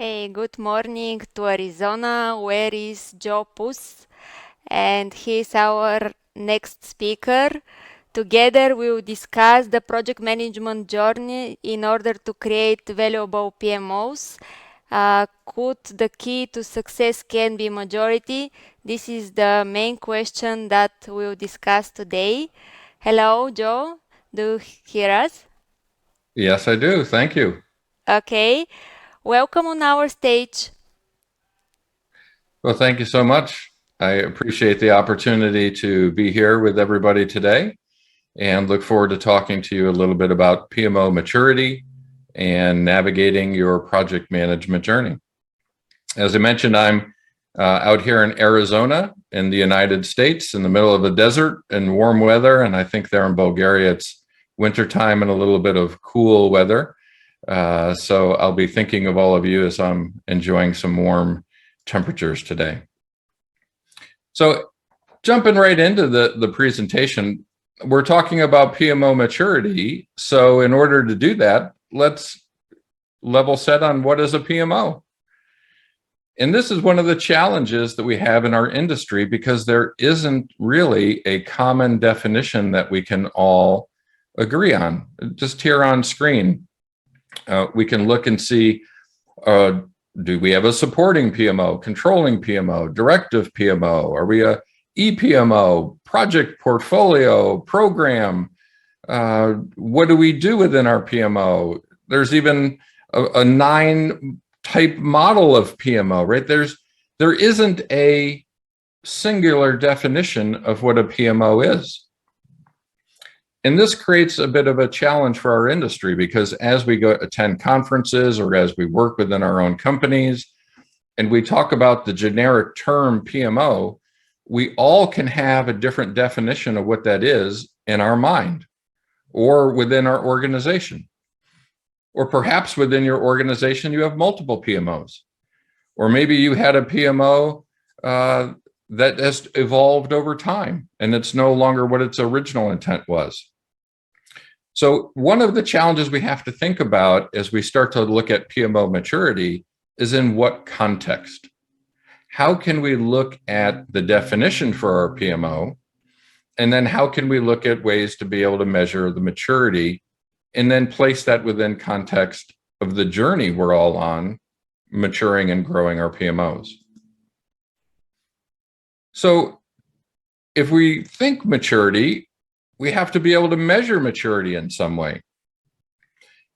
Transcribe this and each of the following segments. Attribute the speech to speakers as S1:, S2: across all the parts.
S1: Hey, good morning to Arizona. Where is Joe Pusz? And he's our next speaker. Together, we will discuss the project management journey in order to create valuable PMOs. Could the key to success can be majority? This is the main question that we'll discuss today. Hello, Joe. Do you hear us?
S2: Yes, I do. Thank you.
S1: Okay. Welcome on our stage.
S2: Well, thank you so much. I appreciate the opportunity to be here with everybody today and look forward to talking to you a little bit about PMO maturity and navigating your project management journey. As I mentioned, I'm out here in Arizona in the United States in the middle of a desert and warm weather. And I think there in Bulgaria, it's wintertime and a little bit of cool weather. So I'll be thinking of all of you as I'm enjoying some warm temperatures today. So jumping right into the presentation, we're talking about PMO maturity. So in order to do that, let's level set on what is a PMO. And this is one of the challenges that we have in our industry because there isn't really a common definition that we can all agree on. Just here on screen, we can look and see, do we have a supporting PMO, controlling PMO, directive PMO? Are we a EPMO, project portfolio, program? What do we do within our PMO? There's even a 9-type model of PMO, right? There isn't a singular definition of what a PMO is. And this creates a bit of a challenge for our industry because as we go attend conferences or as we work within our own companies and we talk about the generic term PMO, we all can have a different definition of what that is in our mind or within our organization. Or perhaps within your organization, you have multiple PMOs. Or maybe you had a PMO that has evolved over time and it's no longer what its original intent was. So one of the challenges we have to think about as we start to look at PMO maturity is in what context? How can we look at the definition for our PMO? And then how can we look at ways to be able to measure the maturity and then place that within context of the journey we're all on, maturing and growing our PMOs? So if we think maturity, we have to be able to measure maturity in some way.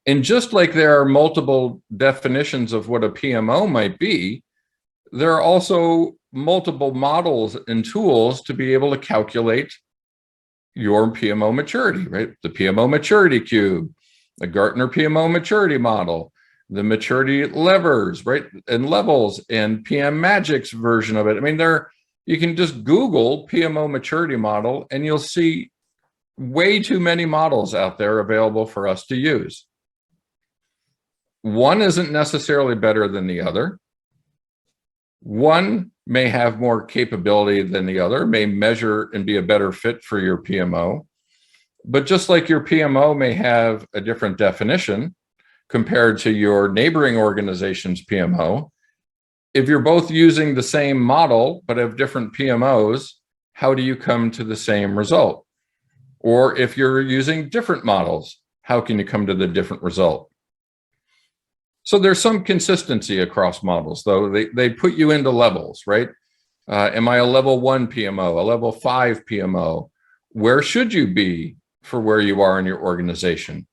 S2: And just like there are multiple definitions of what a PMO might be, there are also multiple models and tools to be able to calculate your PMO maturity, right? The PMO maturity cube, the Gartner PMO maturity model, the maturity levers, right? And levels and PM Magic's version of it. I mean, you can just Google PMO maturity model and you'll see way too many models out there available for us to use. One isn't necessarily better than the other. One may have more capability than the other, may measure and be a better fit for your PMO. But just like your PMO may have a different definition compared to your neighboring organization's PMO, if you're both using the same model but have different PMOs, how do you come to the same result? Or if you're using different models, how can you come to the different result? So there's some consistency across models, though. They put you into levels, right? Am I a level 1 PMO, a level 5 PMO? Where should you be for where you are in your organization?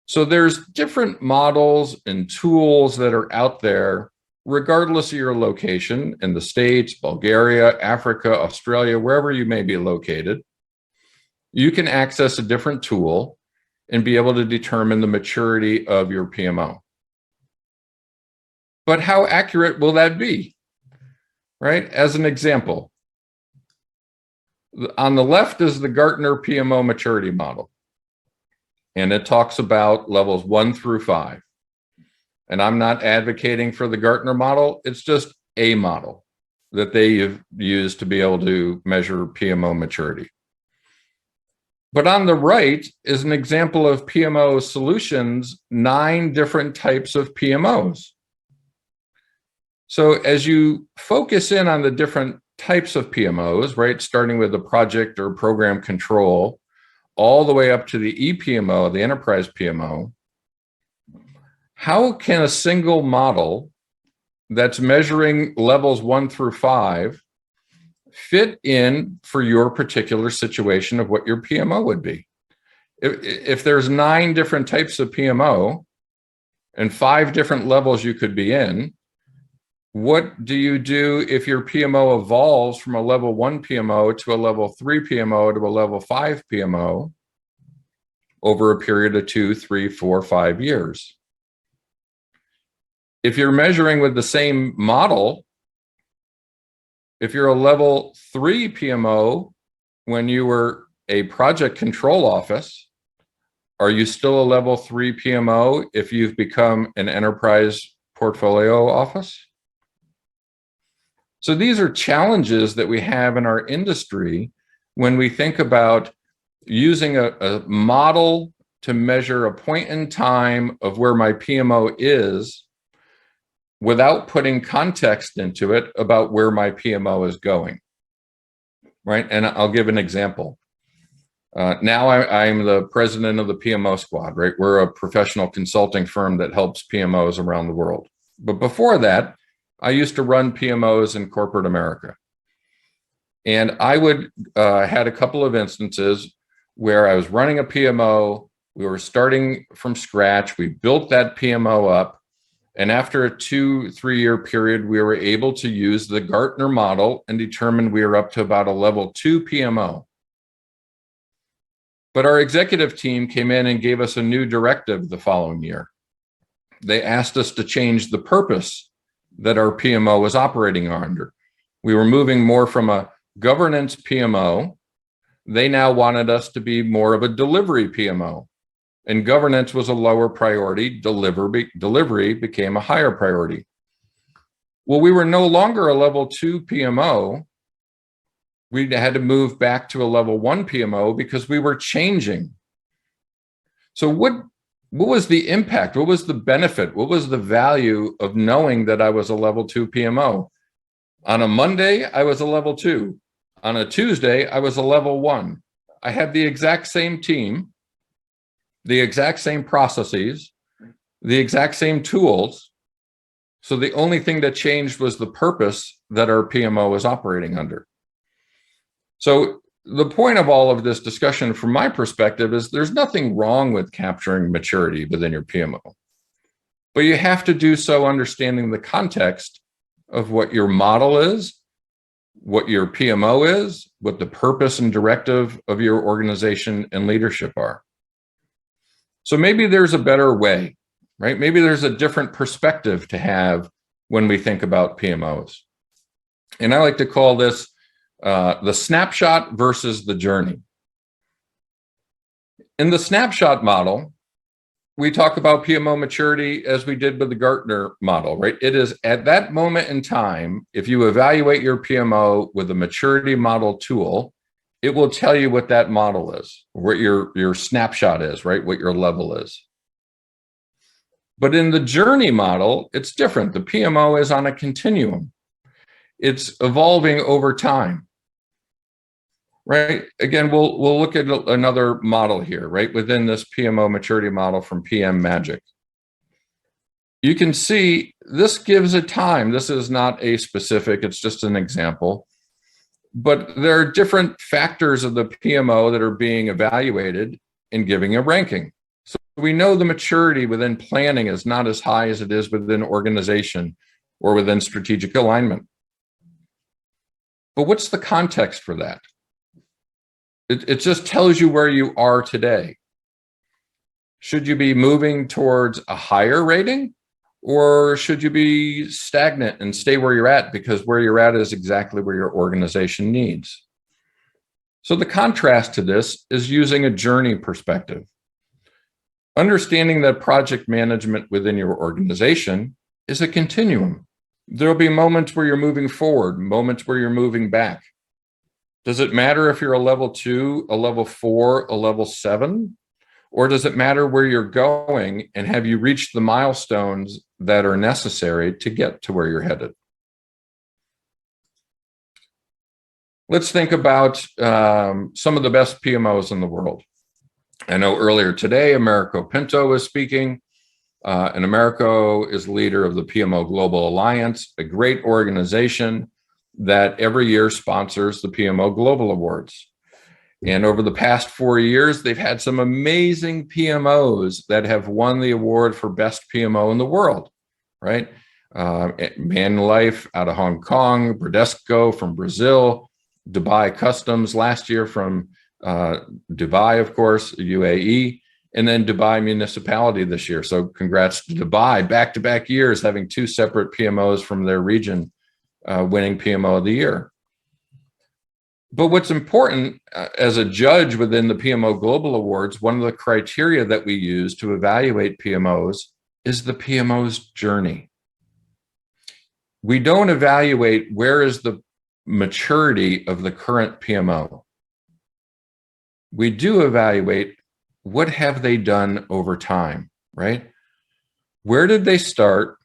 S2: So there's different models and tools that are out there, regardless of your location in the States, Bulgaria, Africa, Australia, wherever you may be located. You can access a different tool and be able to determine the maturity of your PMO. But how accurate will that be? Right? As an example, on the left is the Gartner PMO maturity model. And it talks about levels 1 through 5. And I'm not advocating for the Gartner model. It's just a model that they have used to be able to measure PMO maturity. But on the right is an example of PMO solutions, 9 different types of PMOs. So as you focus in on the different types of PMOs, right, starting with the project or program control, all the way up to the ePMO, the enterprise PMO, how can a single model that's measuring levels 1 through 5 fit in for your particular situation of what your PMO would be? If there's 9 different types of PMO and 5 different levels you could be in, what do you do if your PMO evolves from a level 1 PMO to a level 3 PMO to a level 5 PMO over a period of 2, 3, 4, 5 years? If you're measuring with the same model, if you're a level 3 PMO when you were a project control office, are you still a level 3 PMO if you've become an enterprise portfolio office? So these are challenges that we have in our industry when we think about using a model to measure a point in time of where my PMO is without putting context into it about where my PMO is going, right? And I'll give an example. Now I'm the president of the PMO squad, right? We're a professional consulting firm that helps PMOs around the world. But before that, I used to run PMOs in corporate America. And I had a couple of instances where I was running a PMO, we were starting from scratch, we built that PMO up, and after a 2-3 year period, we were able to use the Gartner model and determine we were up to about a level 2 PMO. But our executive team came in and gave us a new directive the following year. They asked us to change the purpose that our PMO was operating under. We were moving more from a governance PMO. They now wanted us to be more of a delivery PMO. And governance was a lower priority. Delivery became a higher priority. Well, we were no longer a level 2 PMO. We had to move back to a level 1 PMO because we were changing. So what was the impact? What was the benefit? What was the value of knowing that I was a level 2 PMO? On a Monday, I was a level 2. On a Tuesday, I was a level 1. I had the exact same team, the exact same processes, the exact same tools. So the only thing that changed was the purpose that our PMO was operating under. So the point of all of this discussion from my perspective is there's nothing wrong with capturing maturity within your PMO, but you have to do so understanding the context of what your model is, what your PMO is, what the purpose and directive of your organization and leadership are. So maybe there's a better way, right? Maybe there's a different perspective to have when we think about PMOs. And I like to call this the snapshot versus the journey. In the snapshot model, we talk about PMO maturity as we did with the Gartner model, right? It is at that moment in time, if you evaluate your PMO with a maturity model tool, it will tell you what that model is, what your snapshot is, right? What your level is. But in the journey model, it's different. The PMO is on a continuum. It's evolving over time. Right. Again, we'll look at another model here, right? Within this PMO maturity model from PM Magic. You can see this gives a time. This is not a specific, it's just an example. But there are different factors of the PMO that are being evaluated in giving a ranking. So we know the maturity within planning is not as high as it is within organization or within strategic alignment. But what's the context for that? It just tells you where you are today. Should you be moving towards a higher rating, or should you be stagnant and stay where you're at because where you're at is exactly where your organization needs? So the contrast to this is using a journey perspective. Understanding that project management within your organization is a continuum. There'll be moments where you're moving forward, moments where you're moving back. Does it matter if you're a level 2, a level 4, a level 7? Or does it matter where you're going and have you reached the milestones that are necessary to get to where you're headed? Let's think about some of the best PMOs in the world. I know earlier today, Americo Pinto was speaking, and Americo is leader of the PMO Global Alliance, a great organization that every year sponsors the PMO Global Awards. And over the past 4 years, they've had some amazing PMOs that have won the award for best PMO in the world, right? Manlife out of Hong Kong, Bradesco from Brazil, Dubai Customs last year from Dubai, of course, UAE, and then Dubai Municipality this year. So congrats to Dubai, back-to-back years having 2 separate PMOs from their region winning PMO of the year. But what's important as a judge within the PMO Global Awards, one of the criteria that we use to evaluate PMOs is the PMO's journey. We don't evaluate where is the maturity of the current PMO. We do evaluate what have they done over time, right? Where did they start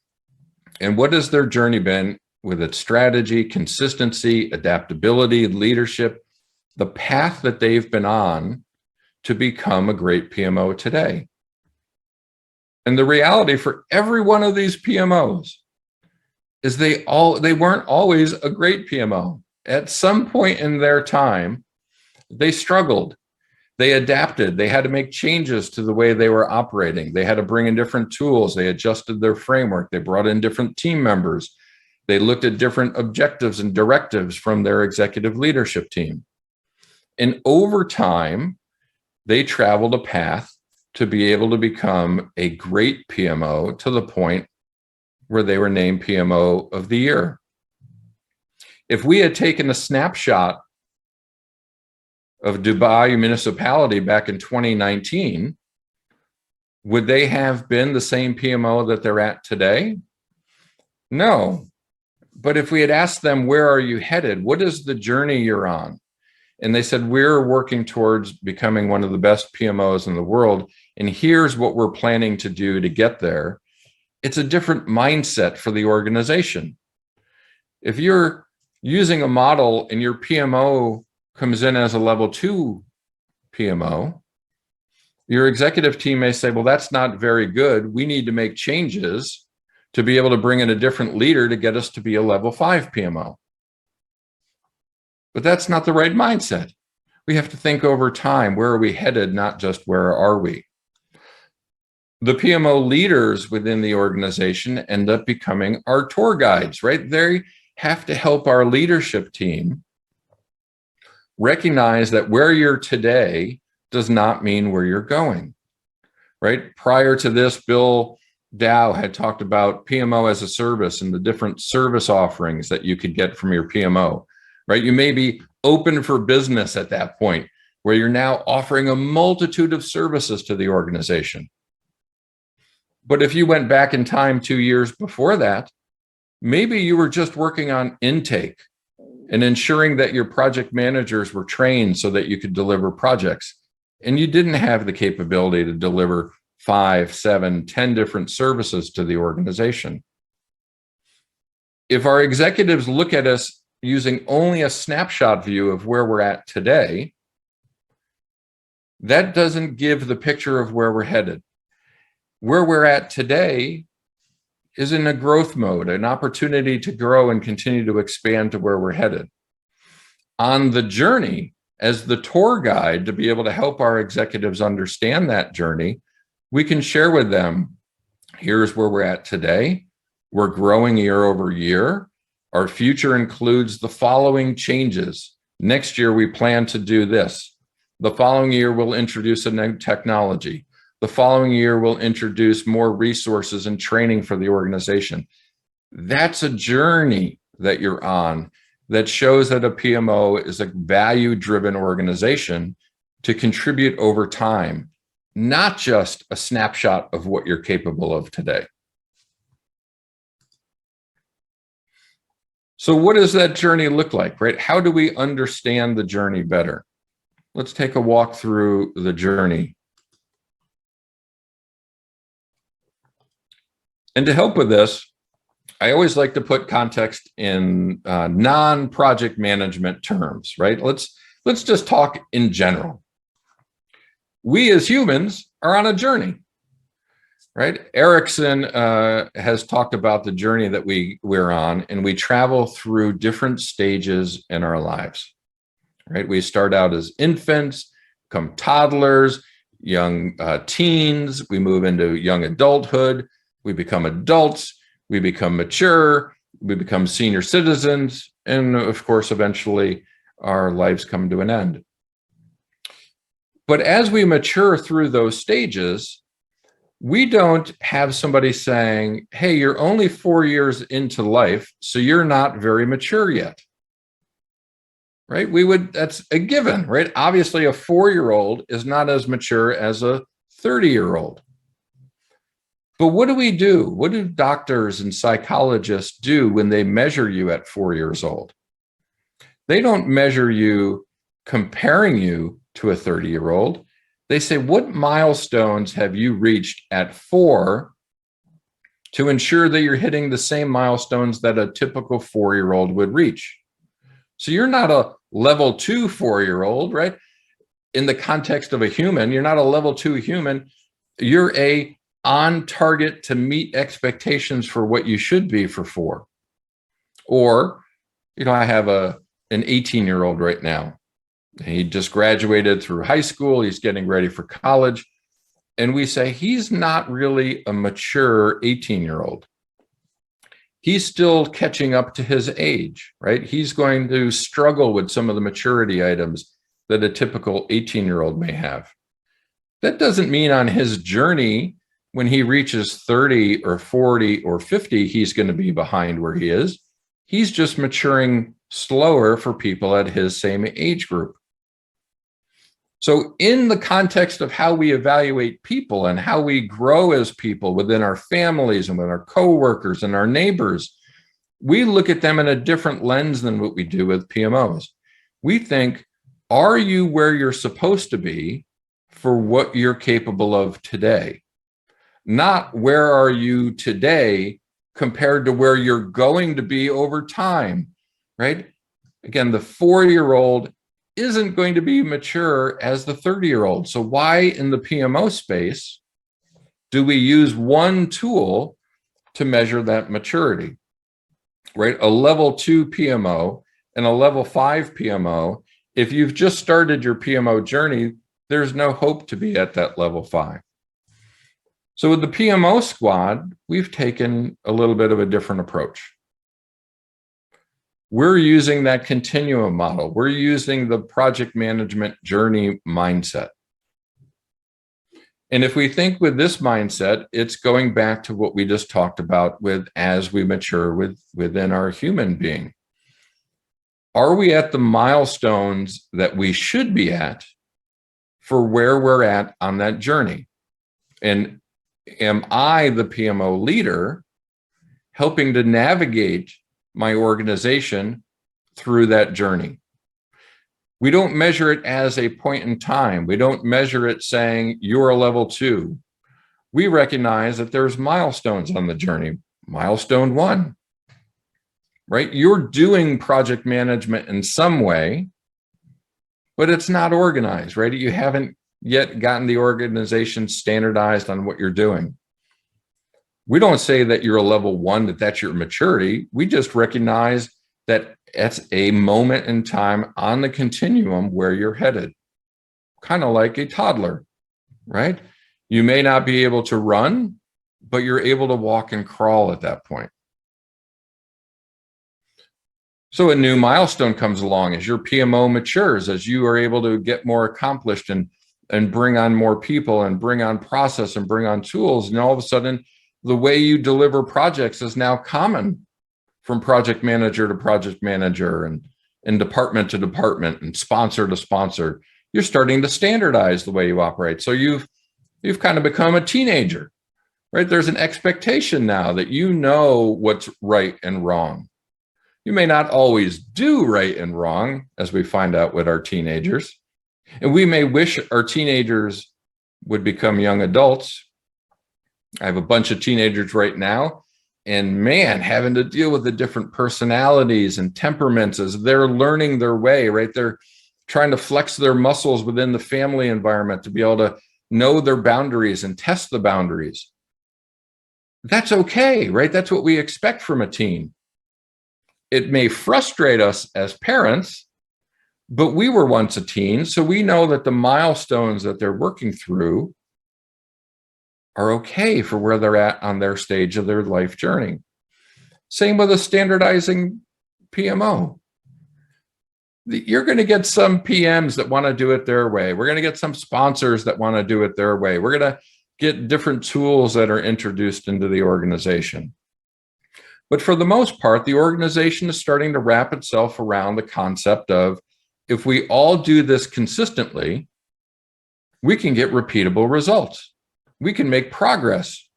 S2: and what has their journey been with its strategy, consistency, adaptability, leadership, the path that they've been on to become a great PMO today. And the reality for every one of these PMOs is they weren't always a great PMO. At some point in their time, they struggled. They adapted. They had to make changes to the way they were operating. They had to bring in different tools. They adjusted their framework. They brought in different team members. They looked at different objectives and directives from their executive leadership team. And over time, they traveled a path to be able to become a great PMO to the point where they were named PMO of the year. If we had taken a snapshot of Dubai Municipality back in 2019, would they have been the same PMO that they're at today? No. But if we had asked them, where are you headed? What is the journey you're on? And they said, we're working towards becoming one of the best PMOs in the world. And here's what we're planning to do to get there. It's a different mindset for the organization. If you're using a model and your PMO comes in as a level 2 PMO, your executive team may say, well, that's not very good. We need to make changes to be able to bring in a different leader to get us to be a level 5 PMO. But that's not the right mindset. We have to think over time, where are we headed, not just where are we? The PMO leaders within the organization end up becoming our tour guides, right? They have to help our leadership team recognize that where you're today does not mean where you're going, right? Prior to this, Bill Dow had talked about PMO as a service and the different service offerings that you could get from your PMO, right? You may be open for business at that point where you're now offering a multitude of services to the organization. But if you went back in time 2 years before that, maybe you were just working on intake and ensuring that your project managers were trained so that you could deliver projects. And you didn't have the capability to deliver 5, 7, 10 different services to the organization. If our executives look at us using only a snapshot view of where we're at today, that doesn't give the picture of where we're headed. Where we're at today is in a growth mode, an opportunity to grow and continue to expand to where we're headed. On the journey, as the tour guide to be able to help our executives understand that journey, we can share with them, here's where we're at today. We're growing year over year. Our future includes the following changes. Next year, we plan to do this. The following year, we'll introduce a new technology. The following year, we'll introduce more resources and training for the organization. That's a journey that you're on that shows that a PMO is a value-driven organization to contribute over time, not just a snapshot of what you're capable of today. So what does that journey look like, right? How do we understand the journey better? Let's take a walk through the journey. And to help with this, I always like to put context in non-project management terms, right? Let's just talk in general. We as humans are on a journey, right? Erickson has talked about the journey that we're on, and we travel through different stages in our lives, right? We start out as infants, become toddlers, young teens, we move into young adulthood, we become adults, we become mature, we become senior citizens, and of course, eventually our lives come to an end. But as we mature through those stages, we don't have somebody saying, hey, you're only 4 years into life, so you're not very mature yet. Right? That's a given, right? Obviously, a 4-year-old is not as mature as a 30-year-old. But what do we do? What do doctors and psychologists do when they measure you at 4 years old? They don't measure you comparing you to a 30-year-old. They say, what milestones have you reached at 4 to ensure that you're hitting the same milestones that a typical 4-year-old would reach? So you're not a level 2 4-year-old, right? In the context of a human, you're not a level 2 human. You're a on target to meet expectations for what you should be for 4. Or, I have an 18-year-old right now. He just graduated through high school. He's getting ready for college. And we say he's not really a mature 18-year-old. He's still catching up to his age, right? He's going to struggle with some of the maturity items that a typical 18-year-old may have. That doesn't mean on his journey, when he reaches 30 or 40 or 50, he's going to be behind where he is. He's just maturing slower for people at his same age group. So in the context of how we evaluate people and how we grow as people within our families and with our coworkers and our neighbors, we look at them in a different lens than what we do with PMOs. We think, are you where you're supposed to be for what you're capable of today? Not where are you today compared to where you're going to be over time, right? Again, the 4-year-old isn't going to be mature as the 30-year-old. So why in the PMO space do we use one tool to measure that maturity, right? A level 2 PMO and a level 5 PMO, if you've just started your PMO journey, there's no hope to be at that level 5. So with the PMO squad, we've taken a little bit of a different approach. We're using that continuum model. We're using the project management journey mindset. And if we think with this mindset, it's going back to what we just talked about with as we mature within our human being. Are we at the milestones that we should be at for where we're at on that journey? And am I, the PMO leader, helping to navigate my organization through that journey? We don't measure it as a point in time. We don't measure it saying you're a level 2. We recognize that there's milestones on the journey. Milestone 1, right? You're doing project management in some way, but it's not organized, right? You haven't yet gotten the organization standardized on what you're doing. We don't say that you're a level 1, that's your maturity. We just recognize that it's a moment in time on the continuum where you're headed, kind of like a toddler, right? You may not be able to run, but you're able to walk and crawl at that point. So a new milestone comes along as your PMO matures, as you are able to get more accomplished and bring on more people and bring on process and bring on tools. And all of a sudden, the way you deliver projects is now common from project manager to project manager and department to department and sponsor to sponsor. You're starting to standardize the way you operate. So you've kind of become a teenager, right? There's an expectation now that you know what's right and wrong. You may not always do right and wrong, as we find out with our teenagers. And we may wish our teenagers would become young adults. I have a bunch of teenagers right now, And man, having to deal with the different personalities and temperaments as they're learning their way, right? They're trying to flex their muscles within the family environment to be able to know their boundaries and test the boundaries. That's okay, right? That's what we expect from a teen. It may frustrate us as parents, but we were once a teen, so we know that the milestones that they're working through are okay for where they're at on their stage of their life journey. Same with a standardizing PMO. You're going to get some PMs that want to do it their way. We're going to get some sponsors that want to do it their way. We're going to get different tools that are introduced into the organization. But for the most part, the organization is starting to wrap itself around the concept of, if we all do this consistently, we can get repeatable results. We can make progress.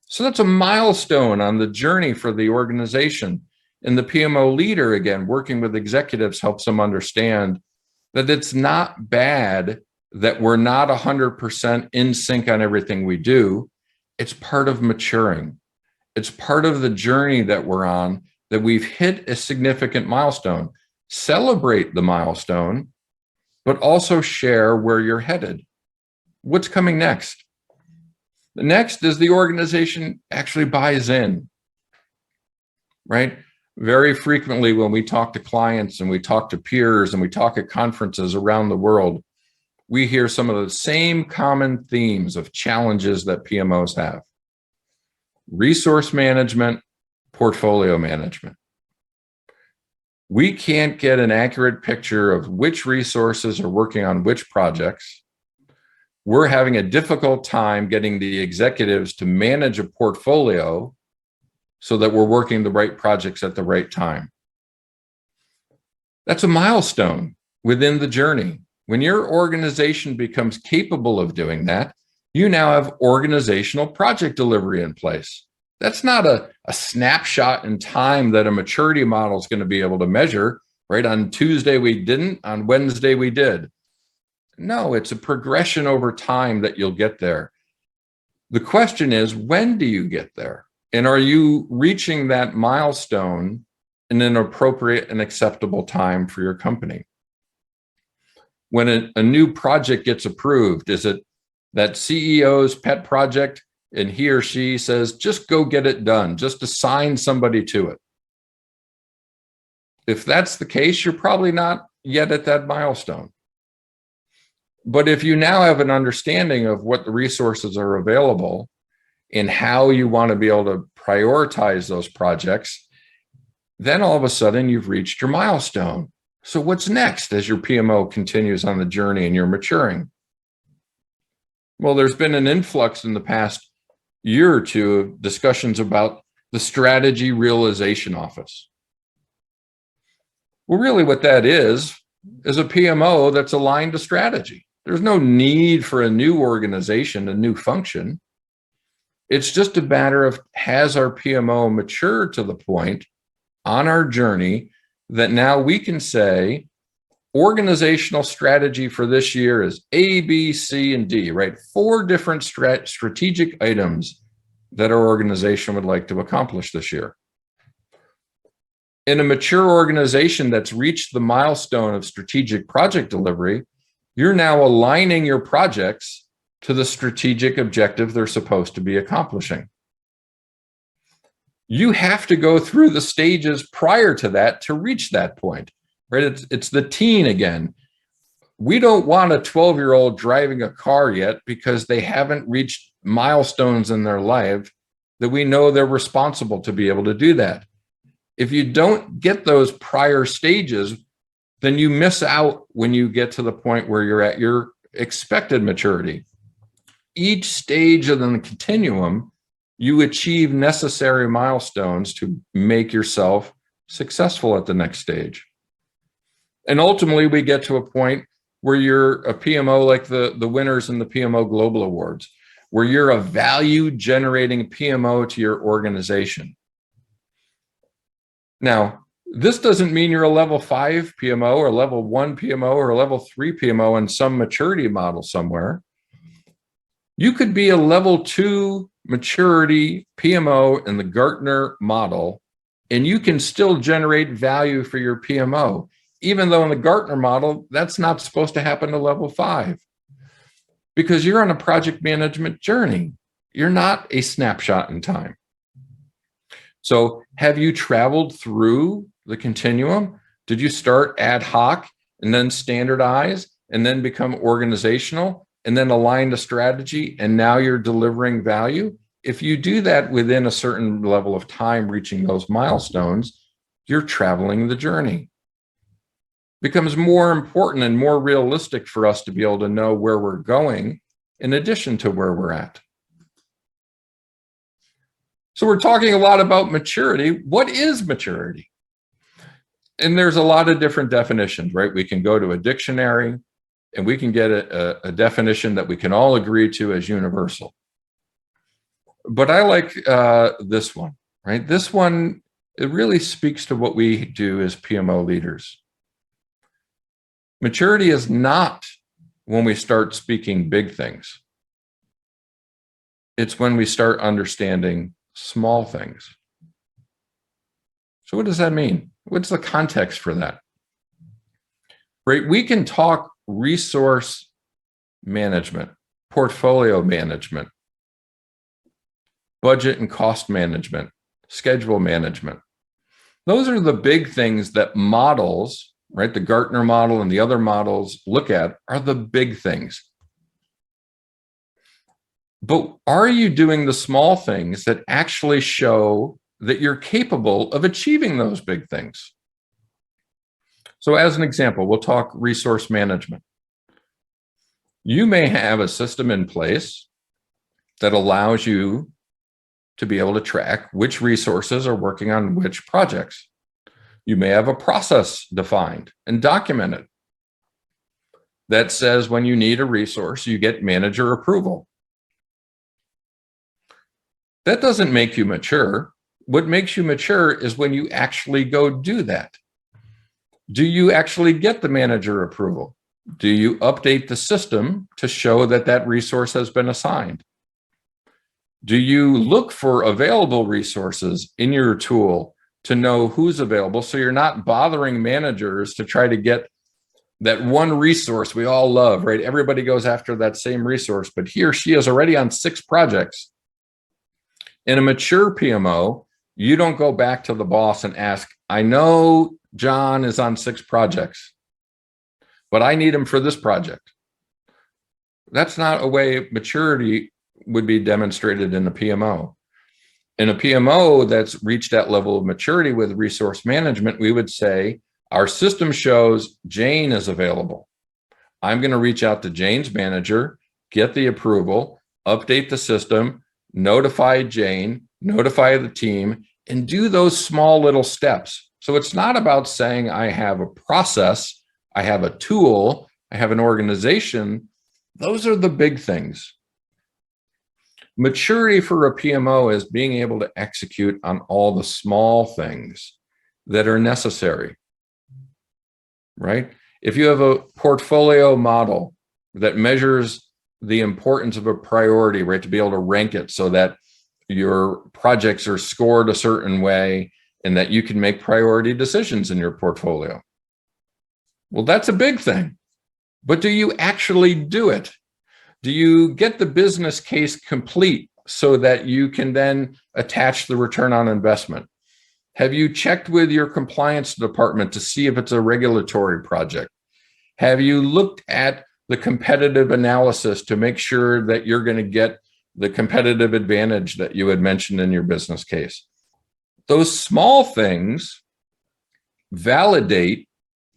S2: So that's a milestone on the journey for the organization. And the PMO leader, again, working with executives, helps them understand that it's not bad that we're not 100% in sync on everything we do. It's part of maturing. It's part of the journey that we're on, that we've hit a significant milestone. Celebrate the milestone, but also share where you're headed. What's coming next? The next is the organization actually buys in, right? Very frequently when we talk to clients and we talk to peers and we talk at conferences around the world, we hear some of the same common themes of challenges that PMOs have. Resource management, portfolio management. We can't get an accurate picture of which resources are working on which projects. We're having a difficult time getting the executives to manage a portfolio so that we're working the right projects at the right time. That's a milestone within the journey. When your organization becomes capable of doing that, you now have organizational project delivery in place. That's not a snapshot in time that a maturity model is going to be able to measure, right? On Tuesday we didn't, on Wednesday we did. No, it's a progression over time that you'll get there. The question is, when do you get there? And are you reaching that milestone in an appropriate and acceptable time for your company? When a new project gets approved, is it that CEO's pet project and he or she says, just go get it done, just assign somebody to it? If that's the case, you're probably not yet at that milestone. But if you now have an understanding of what the resources are available and how you want to be able to prioritize those projects, then all of a sudden you've reached your milestone. So what's next as your PMO continues on the journey and you're maturing? Well, there's been an influx in the past year or two of discussions about the strategy realization office. Well, really what that is a PMO that's aligned to strategy. There's no need for a new organization, a new function. It's just a matter of, has our PMO matured to the point on our journey that now we can say organizational strategy for this year is A, B, C, and D, right? 4 different strategic items that our organization would like to accomplish this year. In a mature organization that's reached the milestone of strategic project delivery, you're now aligning your projects to the strategic objective they're supposed to be accomplishing. You have to go through the stages prior to that to reach that point, right? It's the teen again. We don't want a 12-year-old driving a car yet because they haven't reached milestones in their life that we know they're responsible to be able to do that. If you don't get those prior stages, then you miss out when you get to the point where you're at your expected maturity. Each stage of the continuum, you achieve necessary milestones to make yourself successful at the next stage. And ultimately, we get to a point where you're a PMO like the winners in the PMO Global Awards, where you're a value-generating PMO to your organization. Now, this doesn't mean you're a level 5 PMO or level 1 PMO or a level 3 PMO in some maturity model somewhere. You could be a level 2 maturity, PMO, and the Gartner model, and you can still generate value for your PMO, even though in the Gartner model, that's not supposed to happen to level 5, because you're on a project management journey. You're not a snapshot in time. So have you traveled through the continuum? Did you start ad hoc and then standardize and then become organizational and then align the strategy, and now you're delivering value? If you do that within a certain level of time, reaching those milestones, you're traveling the journey. It becomes more important and more realistic for us to be able to know where we're going in addition to where we're at. So we're talking a lot about maturity. What is maturity? And there's a lot of different definitions, right? We can go to a dictionary and we can get a definition that we can all agree to as universal. But I like this one, right? This one, it really speaks to what we do as PMO leaders. Maturity is not when we start speaking big things. It's when we start understanding small things. So what does that mean? What's the context for that? Right? We can talk resource management, portfolio management, budget and cost management, schedule management. Those are the big things that models, right? The Gartner model and the other models look at are the big things. But are you doing the small things that actually show that you're capable of achieving those big things? So as an example, we'll talk resource management. You may have a system in place that allows you to be able to track which resources are working on which projects. You may have a process defined and documented that says when you need a resource, you get manager approval. That doesn't make you mature. What makes you mature is when you actually go do that. Do you actually get the manager approval? Do you update the system to show that that resource has been assigned? Do you look for available resources in your tool to know who's available, so you're not bothering managers to try to get that one resource we all love, right? Everybody goes after that same resource, but he or she is already on 6 projects. In a mature PMO, you don't go back to the boss and ask, I know John is on 6 projects, but I need him for this project. That's not a way maturity would be demonstrated in a PMO. In a PMO that's reached that level of maturity with resource management, we would say, our system shows Jane is available. I'm going to reach out to Jane's manager, get the approval, update the system, notify Jane, notify the team, and do those small little steps. So it's not about saying I have a process, I have a tool, I have an organization. Those are the big things. Maturity for a PMO is being able to execute on all the small things that are necessary, right? If you have a portfolio model that measures the importance of a priority, right, to be able to rank it so that your projects are scored a certain way and that you can make priority decisions in your portfolio. Well, that's a big thing, but do you actually do it? Do you get the business case complete so that you can then attach the return on investment? Have you checked with your compliance department to see if it's a regulatory project? Have you looked at the competitive analysis to make sure that you're going to get the competitive advantage that you had mentioned in your business case? Those small things validate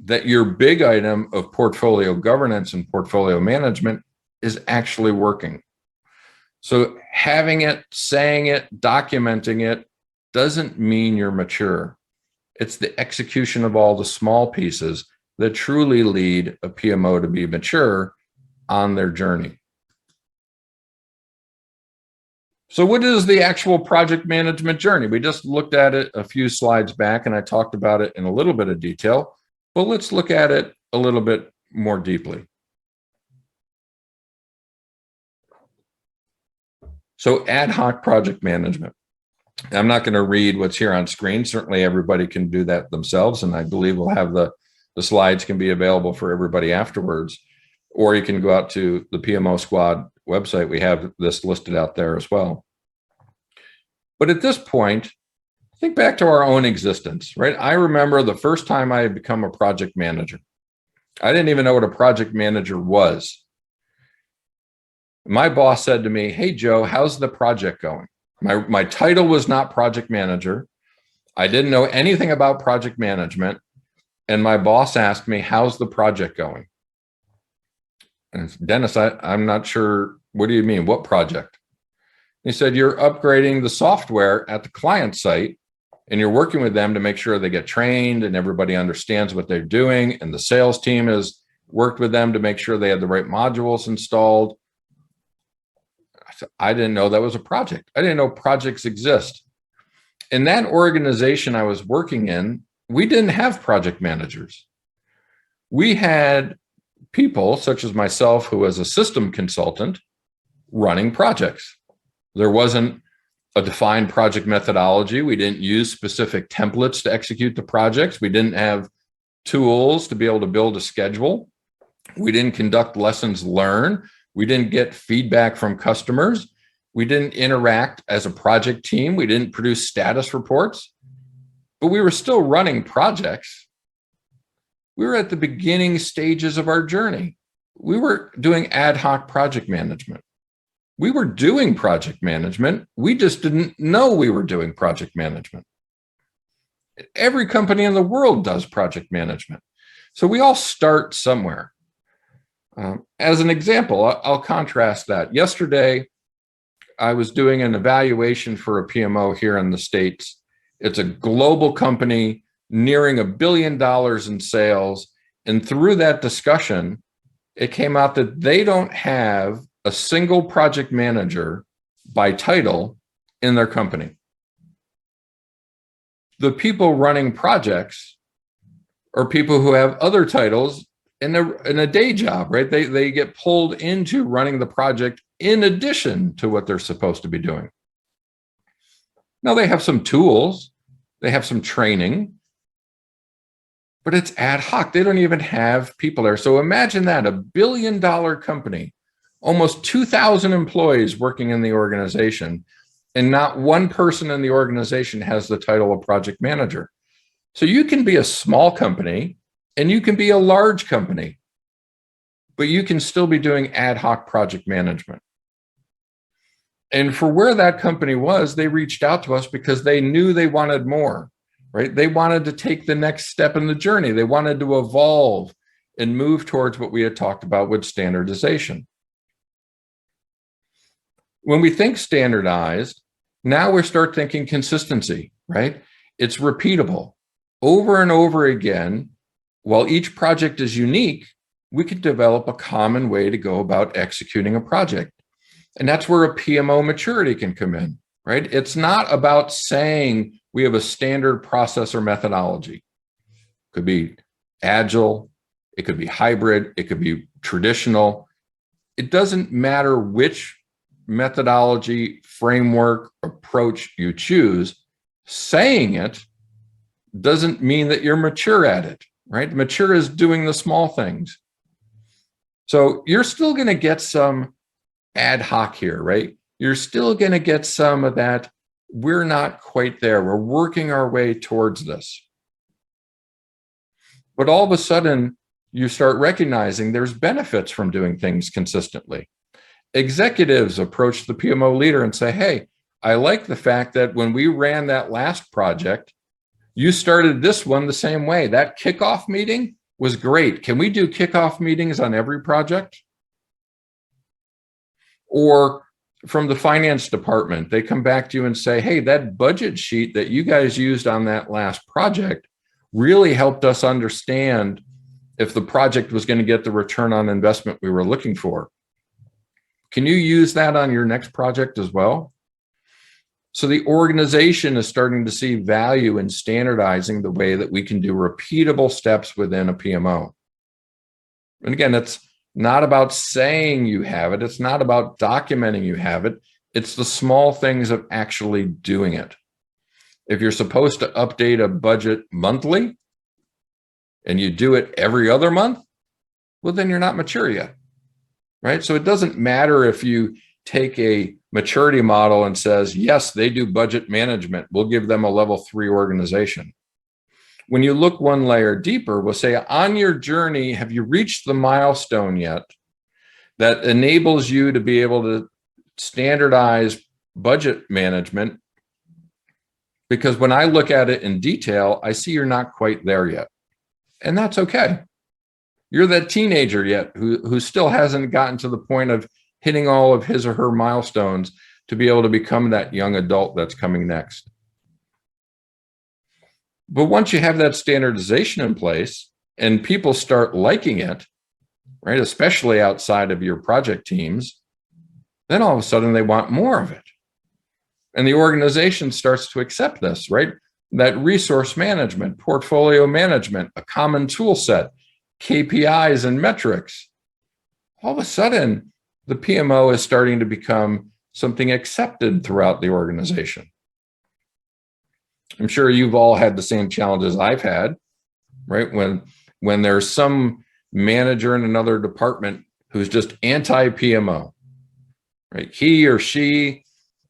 S2: that your big item of portfolio governance and portfolio management is actually working. So having it, saying it, documenting it doesn't mean you're mature. It's the execution of all the small pieces that truly lead a PMO to be mature on their journey. So what is the actual project management journey? We just looked at it a few slides back and I talked about it in a little bit of detail, but let's look at it a little bit more deeply. So ad hoc project management. I'm not going to read what's here on screen. Certainly everybody can do that themselves. And I believe we'll have the slides can be available for everybody afterwards. Or you can go out to the PMO Squad website. We have this listed out there as well. But at this point, think back to our own existence, right? I remember the first time I had become a project manager. I didn't even know what a project manager was. My boss said to me, "Hey, Joe, how's the project going?" My title was not project manager. I didn't know anything about project management. And my boss asked me, "How's the project going?" And I said, "Dennis, I'm not sure. What do you mean? What project?" He said, "You're upgrading the software at the client site, and you're working with them to make sure they get trained and everybody understands what they're doing. And the sales team has worked with them to make sure they had the right modules installed." I didn't know that was a project. I didn't know projects exist. In that organization I was working in, we didn't have project managers. We had people such as myself, who was a system consultant, running projects. There wasn't a defined project methodology. We didn't use specific templates to execute the projects. We didn't have tools to be able to build a schedule. We didn't conduct lessons learned. We didn't get feedback from customers. We didn't interact as a project team. We didn't produce status reports, but we were still running projects. We were at the beginning stages of our journey. We were doing ad hoc project management. We were doing project management. We just didn't know we were doing project management. Every company in the world does project management. So we all start somewhere. As an example, I'll contrast that. Yesterday, I was doing an evaluation for a PMO here in the States. It's a global company nearing $1 billion in sales. And through that discussion, it came out that they don't have a single project manager by title in their company. The people running projects are people who have other titles in a day job, right? They get pulled into running the project in addition to what they're supposed to be doing. Now, they have some tools, they have some training, but it's ad hoc. They don't even have people there. So imagine that, $1 billion company, almost 2,000 employees working in the organization, and not one person in the organization has the title of project manager. So you can be a small company and you can be a large company, but you can still be doing ad hoc project management. And for where that company was, they reached out to us because they knew they wanted more, right? They wanted to take the next step in the journey. They wanted to evolve and move towards what we had talked about with standardization. When we think standardized, now we start thinking consistency, right? It's repeatable over and over again. While each project is unique, we could develop a common way to go about executing a project. And that's where a PMO maturity can come in, right? It's not about saying we have a standard process or methodology. It could be agile, it could be hybrid, it could be traditional. It doesn't matter which methodology, framework, approach you choose. Saying it doesn't mean that you're mature at it, right? Mature is doing the small things. So you're still going to get some ad hoc here, right? You're still going to get some of that. We're not quite there. We're working our way towards this. But all of a sudden, you start recognizing there's benefits from doing things consistently. Executives approach the PMO leader and say, "Hey, I like the fact that when we ran that last project, you started this one the same way. That kickoff meeting was great. Can we do kickoff meetings on every project?" Or from the finance department, they come back to you and say, "Hey, that budget sheet that you guys used on that last project really helped us understand if the project was going to get the return on investment we were looking for. Can you use that on your next project as well?" So the organization is starting to see value in standardizing the way that we can do repeatable steps within a PMO. And again, it's not about saying you have it. It's not about documenting you have it. It's the small things of actually doing it. If you're supposed to update a budget monthly and you do it every other month, well, then you're not mature yet, right? So it doesn't matter if you take a maturity model and says, yes, they do budget management. We'll give them a level 3 organization. When you look one layer deeper, we'll say, on your journey, have you reached the milestone yet that enables you to be able to standardize budget management? Because when I look at it in detail, I see you're not quite there yet. And that's okay. You're that teenager yet who still hasn't gotten to the point of hitting all of his or her milestones to be able to become that young adult that's coming next. But once you have that standardization in place and people start liking it, right, especially outside of your project teams, then all of a sudden they want more of it. And the organization starts to accept this, right? That resource management, portfolio management, a common tool set, KPIs and metrics. All of a sudden, the PMO is starting to become something accepted throughout the organization. I'm sure you've all had the same challenges I've had, right? When there's some manager in another department who's just anti-PMO, right? He or she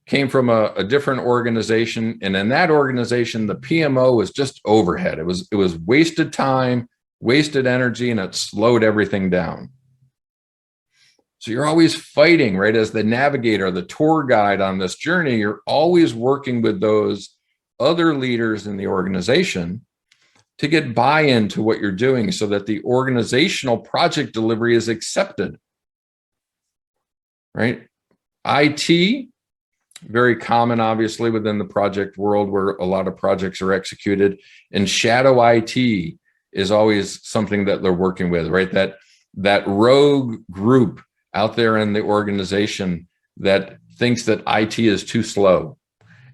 S2: came from a different organization, and in that organization, the PMO was just overhead. It was wasted time, wasted energy, and it slowed everything down. So you're always fighting, right? As the navigator, the tour guide on this journey, you're always working with those other leaders in the organization to get buy-in to what you're doing so that the organizational project delivery is accepted, right? IT, very common, obviously, within the project world where a lot of projects are executed. And shadow IT is always something that they're working with, right? That rogue group out there in the organization that thinks that IT is too slow.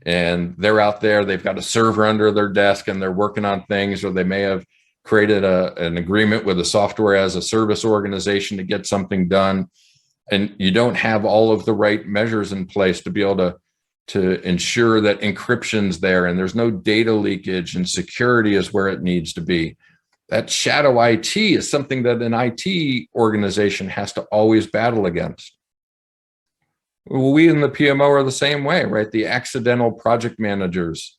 S2: And they're out there, they've got a server under their desk and they're working on things, or they may have created an agreement with a software as a service organization to get something done. And you don't have all of the right measures in place to be able to ensure that encryption's there and there's no data leakage and security is where it needs to be. That shadow IT is something that an IT organization has to always battle against. We in the PMO are the same way, right? The accidental project managers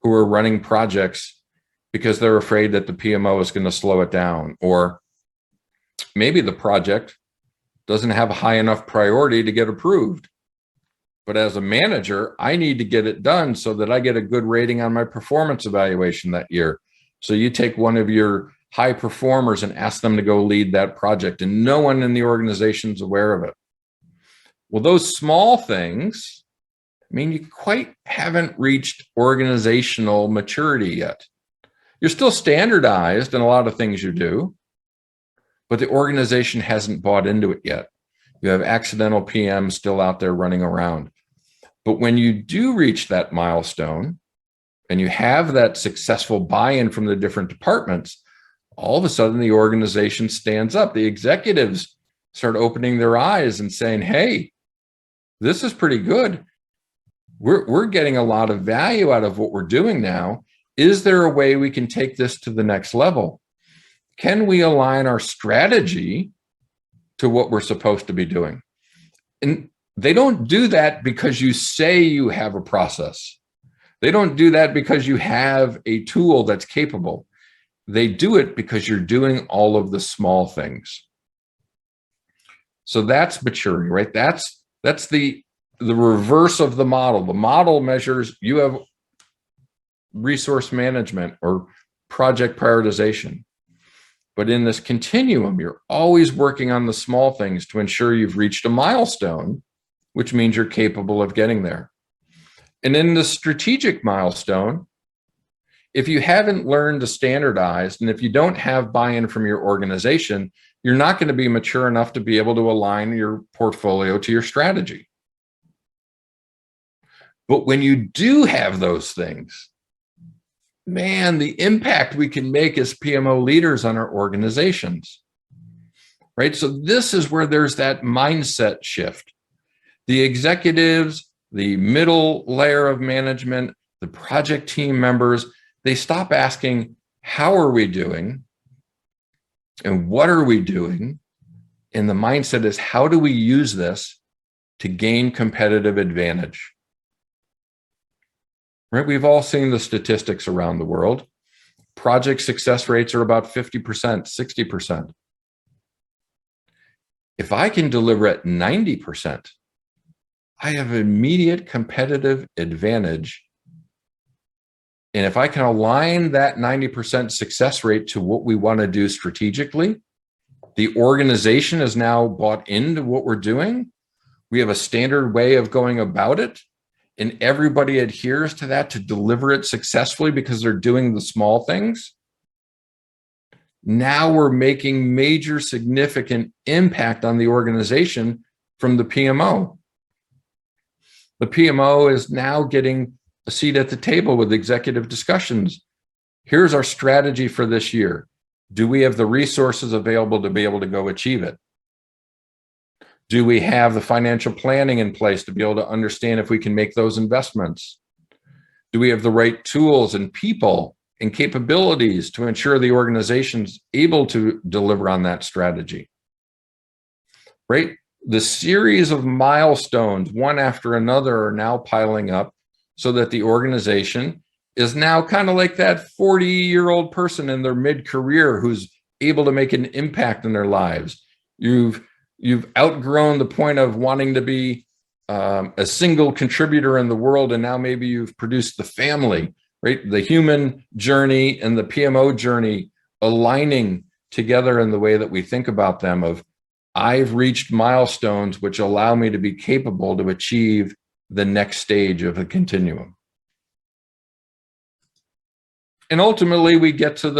S2: who are running projects because they're afraid that the PMO is going to slow it down, or maybe the project doesn't have a high enough priority to get approved. But as a manager, I need to get it done so that I get a good rating on my performance evaluation that year. So you take one of your high performers and ask them to go lead that project, and no one in the organization is aware of it. Well, those small things, I mean, you quite haven't reached organizational maturity yet. You're still standardized in a lot of things you do, but the organization hasn't bought into it yet. You have accidental PMs still out there running around. But when you do reach that milestone and you have that successful buy-in from the different departments, all of a sudden the organization stands up. The executives start opening their eyes and saying, hey, this is pretty good. We're getting a lot of value out of what we're doing now. Is there a way we can take this to the next level? Can we align our strategy to what we're supposed to be doing? And they don't do that because you say you have a process. They don't do that because you have a tool that's capable. They do it because you're doing all of the small things. So that's maturity, right? That's the reverse of the model. The model measures you have resource management or project prioritization. But in this continuum, you're always working on the small things to ensure you've reached a milestone, which means you're capable of getting there. And in the strategic milestone, if you haven't learned to standardize, and if you don't have buy-in from your organization, you're not going to be mature enough to be able to align your portfolio to your strategy. But when you do have those things, man, the impact we can make as PMO leaders on our organizations, right? So this is where there's that mindset shift. The executives, the middle layer of management, the project team members, they stop asking, how are we doing? And what are we doing? And the mindset is, how do we use this to gain competitive advantage? Right? We've all seen the statistics around the world. Project success rates are about 50%, 60%. If I can deliver at 90%, I have immediate competitive advantage. And if I can align that 90% success rate to what we want to do strategically, the organization is now bought into what we're doing. We have a standard way of going about it, and everybody adheres to that to deliver it successfully because they're doing the small things. Now we're making major significant impact on the organization from the PMO. The PMO is now getting a seat at the table with executive discussions. Here's our strategy for this year. Do we have the resources available to be able to go achieve it? Do we have the financial planning in place to be able to understand if we can make those investments? Do we have the right tools and people and capabilities to ensure the organization's able to deliver on that strategy? Right? The series of milestones, one after another, are now piling up so that the organization is now kind of like that 40-year-old person in their mid-career who's able to make an impact in their lives. You've outgrown the point of wanting to be a single contributor in the world, and now maybe you've produced the family, right? The human journey and the PMO journey aligning together in the way that we think about them of, I've reached milestones which allow me to be capable to achieve the next stage of a continuum. And ultimately, we get to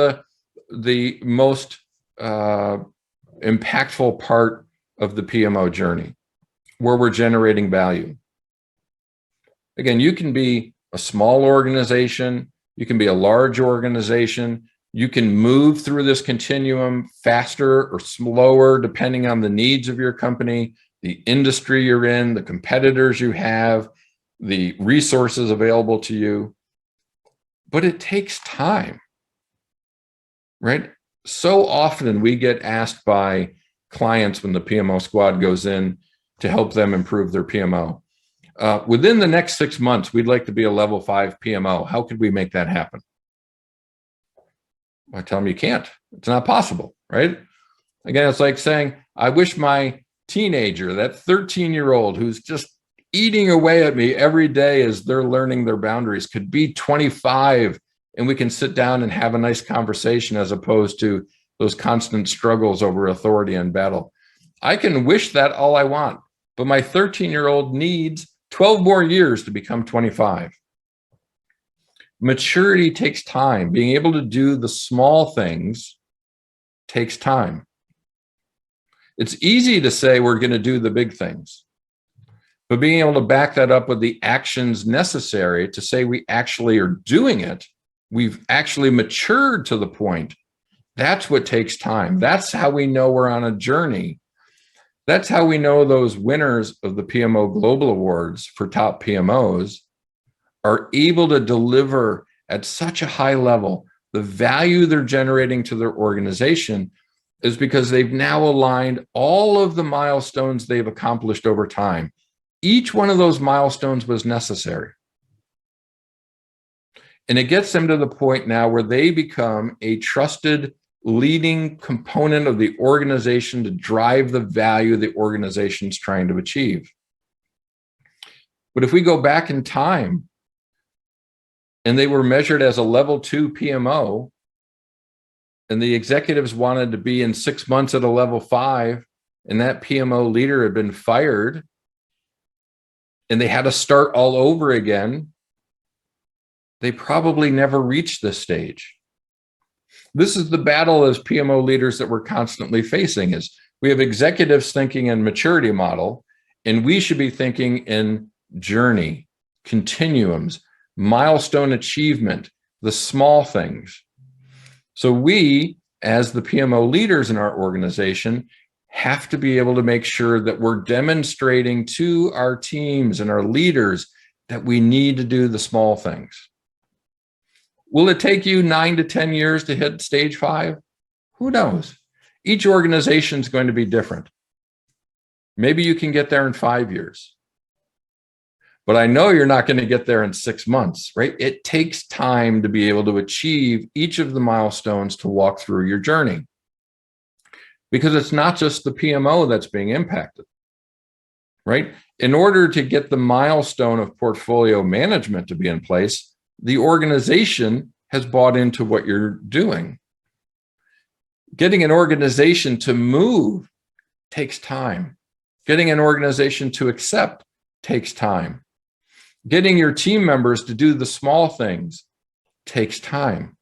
S2: the most impactful part of the PMO journey, where we're generating value. Again, you can be a small organization, you can be a large organization, you can move through this continuum faster or slower depending on the needs of your company, the industry you're in, the competitors you have, the resources available to you. But it takes time, right? So often we get asked by clients when the PMO squad goes in to help them improve their PMO. Within the next 6 months, we'd like to be a level 5 PMO. How could we make that happen? I tell them you can't. It's not possible, right? Again, it's like saying, I wish my teenager, that 13-year-old who's just eating away at me every day as they're learning their boundaries, could be 25 and we can sit down and have a nice conversation as opposed to those constant struggles over authority and battle. I can wish that all I want, but my 13-year-old needs 12 more years to become 25. Maturity takes time. Being able to do the small things takes time. It's easy to say we're going to do the big things, but being able to back that up with the actions necessary to say we actually are doing it, we've actually matured to the point, that's what takes time. That's how we know we're on a journey. That's how we know those winners of the PMO Global Awards for top PMOs are able to deliver at such a high level. The value they're generating to their organization is because they've now aligned all of the milestones they've accomplished over time. Each one of those milestones was necessary. And it gets them to the point now where they become a trusted leading component of the organization to drive the value the organization's trying to achieve. But if we go back in time and they were measured as a level 2 PMO, and the executives wanted to be in 6 months at a level 5, and that PMO leader had been fired, and they had to start all over again, they probably never reached this stage. This is the battle as PMO leaders that we're constantly facing. Is we have executives thinking in maturity model, and we should be thinking in journey, continuums, milestone achievement, the small things. So we, as the PMO leaders in our organization, have to be able to make sure that we're demonstrating to our teams and our leaders that we need to do the small things. Will it take you 9 to 10 years to hit stage 5? Who knows? Each organization is going to be different. Maybe you can get there in 5 years. But I know you're not going to get there in 6 months, right? It takes time to be able to achieve each of the milestones to walk through your journey. Because it's not just the PMO that's being impacted, right? In order to get the milestone of portfolio management to be in place, the organization has bought into what you're doing. Getting an organization to move takes time. Getting an organization to accept takes time. Getting your team members to do the small things takes time.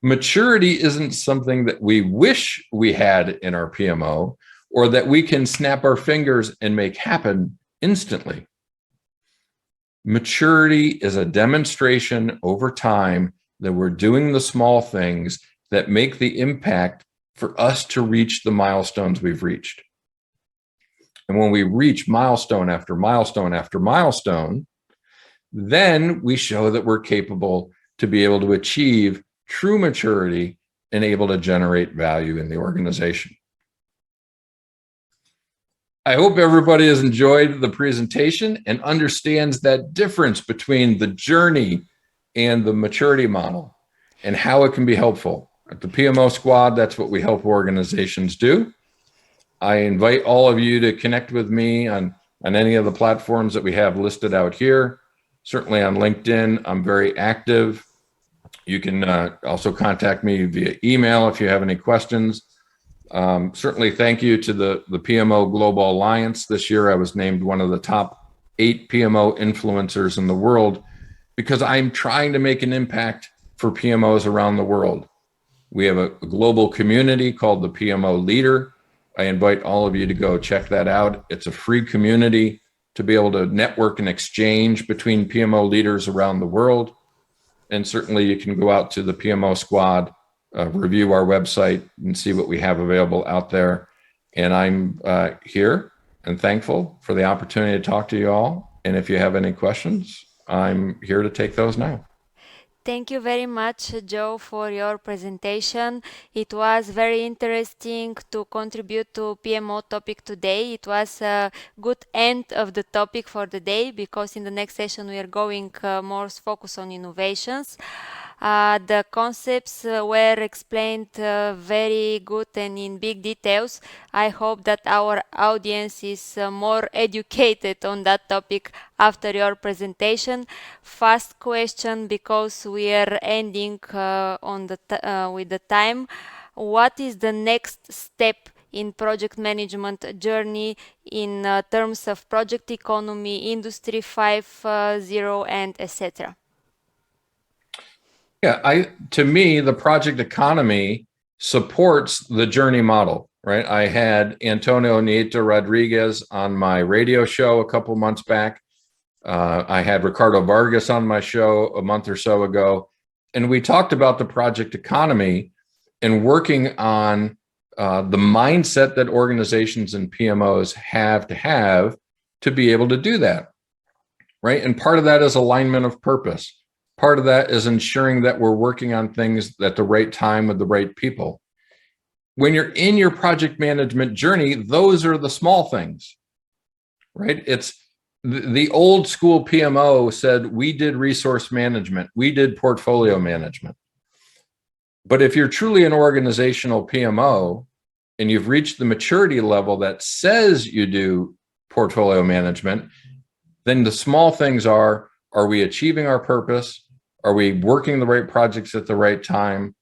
S2: Maturity isn't something that we wish we had in our PMO or that we can snap our fingers and make happen instantly. Maturity is a demonstration over time that we're doing the small things that make the impact for us to reach the milestones we've reached. And when we reach milestone after milestone after milestone, then we show that we're capable to be able to achieve true maturity and able to generate value in the organization. I hope everybody has enjoyed the presentation and understands that difference between the journey and the maturity model and how it can be helpful. At the PMO Squad, that's what we help organizations do. I invite all of you to connect with me on any of the platforms that we have listed out here. Certainly on LinkedIn, I'm very active. You can also contact me via email if you have any questions. Certainly thank you to the PMO Global Alliance. This year I was named one of the top 8 PMO influencers in the world because I'm trying to make an impact for PMOs around the world. We have a global community called the PMO Leader. I invite all of you to go check that out. It's a free community to be able to network and exchange between PMO leaders around the world. And certainly you can go out to the PMO Squad, review our website and see what we have available out there. And I'm here and thankful for the opportunity to talk to you all. And if you have any questions, I'm here to take those now.
S1: Thank you very much, Joe, for your presentation. It was very interesting to contribute to PMO topic today. It was a good end of the topic for the day because in the next session we are going more focus on innovations. The concepts were explained very good and in big details. I hope that our audience is more educated on that topic after your presentation. Fast question because we are ending with the time. What is the next step in project management journey in terms of project economy, Industry 5.0, and etc.?
S2: Yeah, to me, the project economy supports the journey model, right? I had Antonio Nieto Rodriguez on my radio show a couple months back. I had Ricardo Vargas on my show a month or so ago, and we talked about the project economy and working on the mindset that organizations and PMOs have to be able to do that, right? And part of that is alignment of purpose. Part of that is ensuring that we're working on things at the right time with the right people. When you're in your project management journey, those are the small things, right? It's the old school PMO said, we did resource management, we did portfolio management. But if you're truly an organizational PMO and you've reached the maturity level that says you do portfolio management, then the small things are we achieving our purpose? Are we working the right projects at the right time?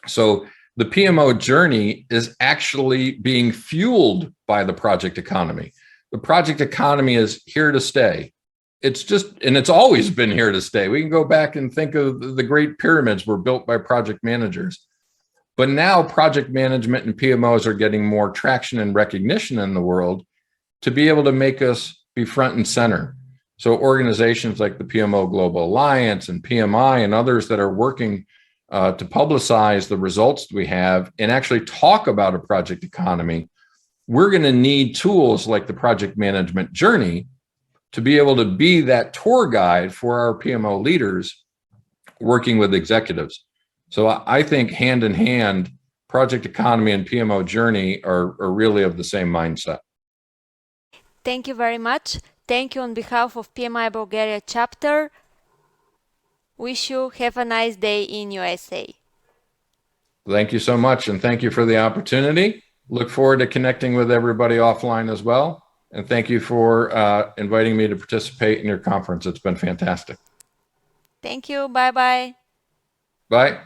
S2: So the PMO journey is actually being fueled by the project economy. The project economy is here to stay. It's always been here to stay. We can go back and think of the great pyramids were built by project managers. But now project management and PMOs are getting more traction and recognition in the world to be able to make us be front and center. So organizations like the PMO Global Alliance and PMI and others that are working to publicize the results we have and actually talk about a project economy we're going to need tools like the project management journey to be able to be that tour guide for our PMO leaders working with executives. So I think hand in hand, project economy and PMO journey are really of the same mindset.
S1: Thank you very much. Thank you on behalf of PMI Bulgaria chapter. Wish you have a nice day in USA.
S2: Thank you so much, and thank you for the opportunity. Look forward to connecting with everybody offline as well. And thank you for inviting me to participate in your conference. It's been fantastic.
S1: Thank you. Bye bye.
S2: Bye.